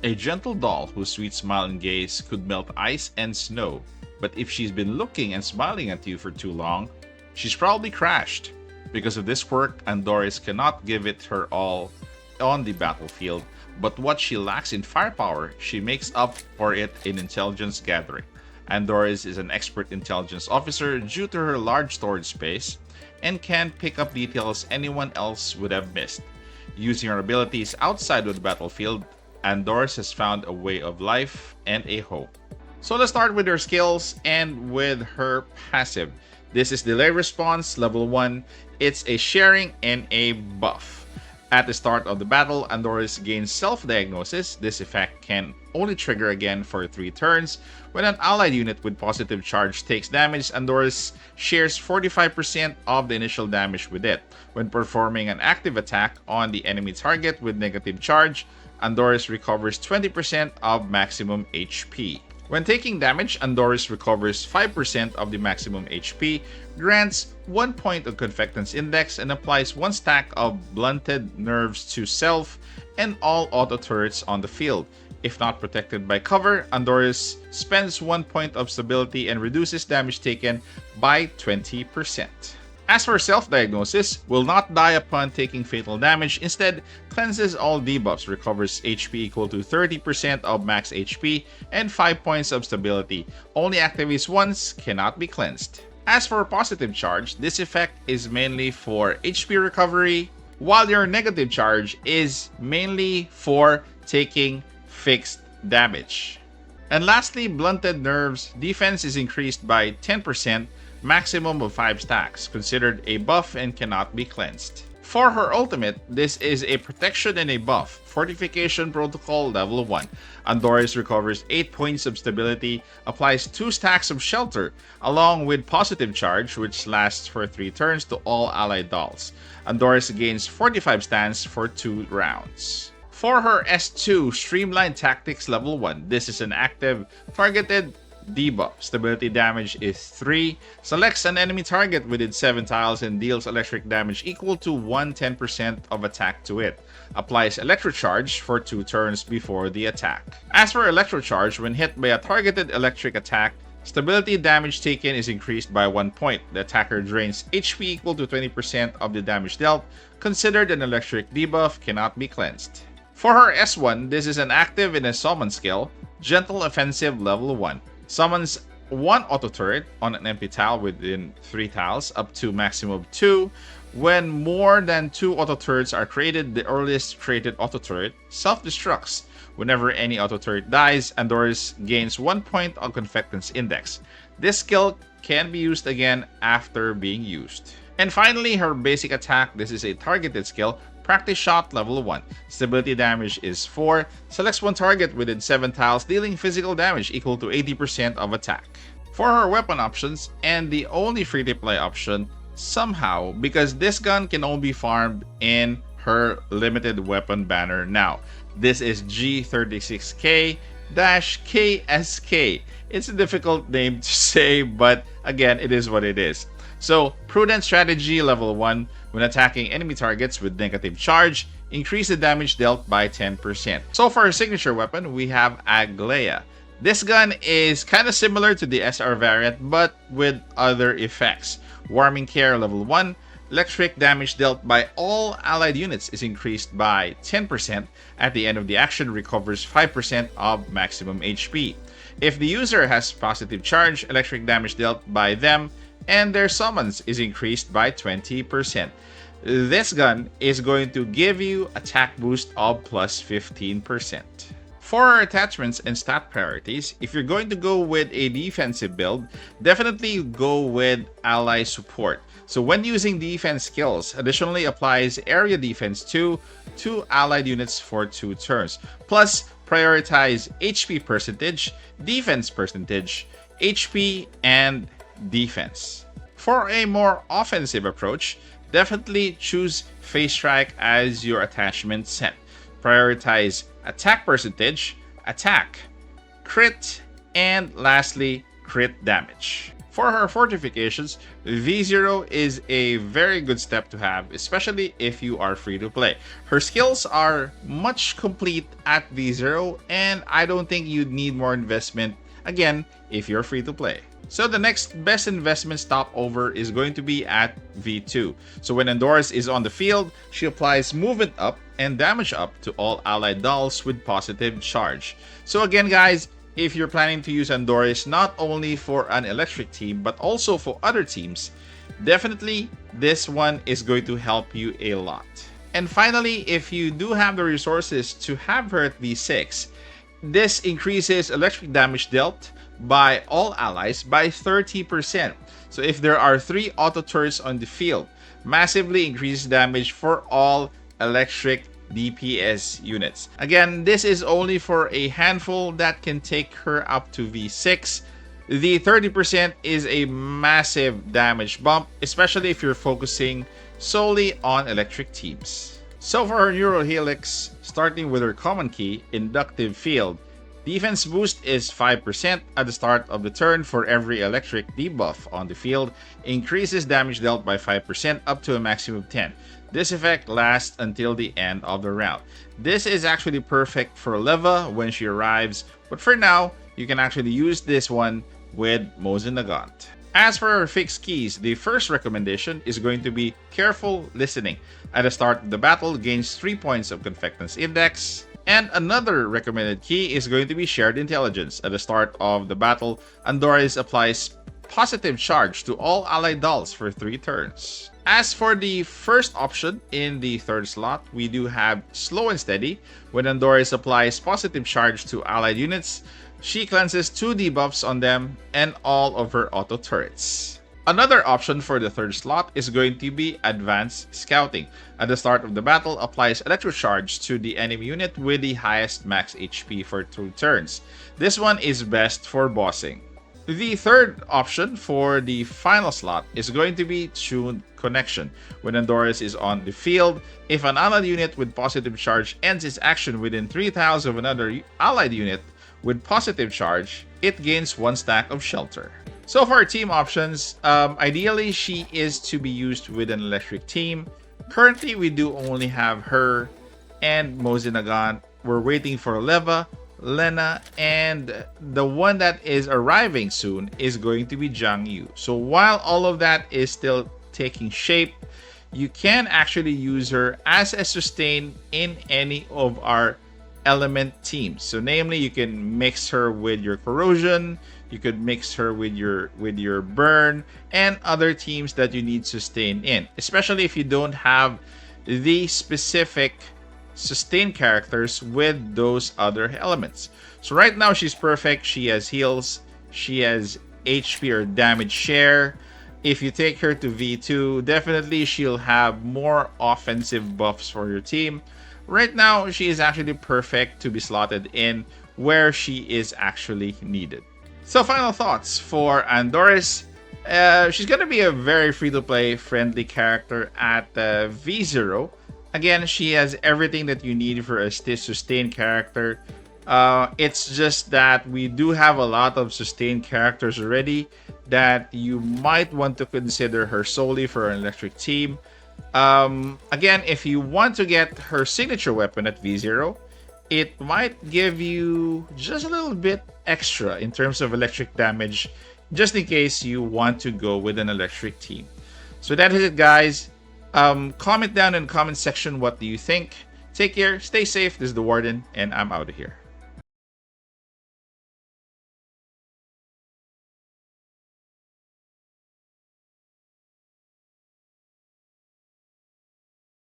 A gentle doll whose sweet smile and gaze could melt ice and snow, but if she's been looking and smiling at you for too long, she's probably crashed. Because of this quirk, Andoris cannot give it her all on the battlefield, but what she lacks in firepower, she makes up for it in intelligence gathering. Andoris is an expert intelligence officer due to her large storage space and can pick up details anyone else would have missed. Using her abilities outside of the battlefield, Andoris has found a way of life and a home. So let's start with her skills and with her passive. This is Delay Response, level 1. It's a sharing and a buff. At the start of the battle, Andoris gains Self-Diagnosis. This effect can only trigger again for 3 turns. When an allied unit with positive charge takes damage, Andoris shares 45% of the initial damage with it. When performing an active attack on the enemy target with negative charge, Andoris recovers 20% of maximum HP. When taking damage, Andoris recovers 5% of the maximum HP, grants 1 point of Confectance Index, and applies 1 stack of Blunted Nerves to self and all auto turrets on the field. If not protected by cover, Andoris spends 1 point of stability and reduces damage taken by 20%. As for Self-Diagnosis, will not die upon taking fatal damage, instead cleanses all debuffs, recovers HP equal to 30% of max HP, and 5 points of stability. Only activates once, cannot be cleansed. As for Positive Charge, this effect is mainly for HP recovery, while your Negative Charge is mainly for taking fixed damage. And lastly, Blunted Nerves defense is increased by 10%, maximum of 5 stacks, considered a buff and cannot be cleansed. For her ultimate, this is a protection and a buff. Fortification Protocol level 1. Andoris recovers 8 points of stability, applies 2 stacks of shelter, along with positive charge, which lasts for 3 turns to all allied dolls. Andoris gains 45 stance for 2 rounds. For her S2, Streamlined Tactics level 1. This is an active, targeted debuff. Stability damage is 3. Selects an enemy target within 7 tiles and deals electric damage equal to 110% of attack to it. Applies Electro Charge for 2 turns before the attack. As for Electro Charge, when hit by a targeted electric attack, stability damage taken is increased by 1 point. The attacker drains HP equal to 20% of the damage dealt. Considered an electric debuff, cannot be cleansed. For her S1, this is an active in a summon skill, Gentle Offensive level 1. Summons 1 auto turret on an empty tile within 3 tiles up to maximum of 2. When more than 2 auto turrets are created, the earliest created auto turret self-destructs. Whenever any auto turret dies, Andoris gains 1 point of Confectance Index. This skill can be used again after being used. And finally, her basic attack. This is a targeted skill, Practice Shot level 1. Stability damage is 4. Selects 1 target within 7 tiles, dealing physical damage equal to 80% of attack. For her weapon options, and the only free-to-play option, somehow, because this gun can only be farmed in her limited weapon banner now. This is G36K-KSK. It's a difficult name to say, but again, it is what it is. So, Prudent Strategy level 1. When attacking enemy targets with negative charge, increase the damage dealt by 10%. So for her signature weapon, we have Aglaya. This gun is kind of similar to the SR variant, but with other effects. Warming Care level 1. Electric damage dealt by all allied units is increased by 10%. At the end of the action, recovers 5% of maximum HP. If the user has positive charge, electric damage dealt by them and their summons is increased by 20%. This gun is going to give you attack boost of plus 15%. For our attachments and stat priorities, if you're going to go with a defensive build, definitely go with ally support. So when using defense skills, additionally applies area defense 2 to allied units for 2 turns. Plus, prioritize HP percentage, defense percentage, HP, and defense. For a more offensive approach, definitely choose Phase Strike as your attachment set. Prioritize attack percentage, attack, crit, and lastly, crit damage. For her fortifications, V0 is a very good step to have, especially if you are free to play. Her skills are much complete at V0, and I don't think you'd need more investment, again, if you're free to play. So the next best investment stopover is going to be at V2. So when Andoris is on the field, she applies movement up and damage up to all allied dolls with positive charge. So again guys, if you're planning to use Andoris not only for an electric team but also for other teams, definitely this one is going to help you a lot. And finally, if you do have the resources to have her at V6, this increases electric damage dealt by all allies by 30%. So if there are 3 auto turrets on the field, massively increases damage for all electric DPS units. Again, this is only for a handful that can take her up to V6. The 30% is a massive damage bump, especially if you're focusing solely on electric teams. So for her Neural Helix, starting with her common key, Inductive Field, defense boost is 5% at the start of the turn for every electric debuff on the field, increases damage dealt by 5% up to a maximum of 10. This effect lasts until the end of the round. This is actually perfect for Leva when she arrives, but for now, you can actually use this one with Mosin Nagant. As for her fixed keys, the first recommendation is going to be Careful Listening. At the start of the battle, gains 3 points of Confectance Index. And another recommended key is going to be Shared Intelligence. At the start of the battle, Andoris applies positive charge to all allied dolls for 3 turns. As for the first option in the third slot, we do have Slow and Steady. When Andoris applies positive charge to allied units, she cleanses 2 debuffs on them and all of her auto turrets. Another option for the third slot is going to be Advanced Scouting. At the start of the battle, applies Electro Charge to the enemy unit with the highest max HP for 2 turns. This one is best for bossing. The third option for the final slot is going to be Tuned Connection. When Andoris is on the field, if an allied unit with positive charge ends its action within 3 tiles of another allied unit with positive charge, it gains 1 stack of shelter. So for our team options, ideally she is to be used with an electric team. Currently, we do only have her and Mosin Nagant. We're waiting for Leva, Lena, and the one that is arriving soon is going to be Zhang Yu. So while all of that is still taking shape, you can actually use her as a sustain in any of our element teams. So namely, you can mix her with your Corrosion, you could mix her with your Burn, and other teams that you need sustain in, especially if you don't have the specific sustain characters with those other elements. So right now she's perfect. She has heals, she has HP or damage share. If you take her to V2, definitely she'll have more offensive buffs for your team. Right now she is actually perfect to be slotted in where she is actually needed. So final thoughts for Andoris. She's going to be a very free-to-play friendly character at V0. Again, she has everything that you need for a sustained character. It's just that we do have a lot of sustained characters already that you might want to consider her solely for an electric team. Again, if you want to get her signature weapon at V0, it might give you just a little bit extra in terms of electric damage, just in case you want to go with an electric team. So that is it, guys. Comment down in the comment section what do you think. Take care, stay safe. This is the Warden, and I'm out of here.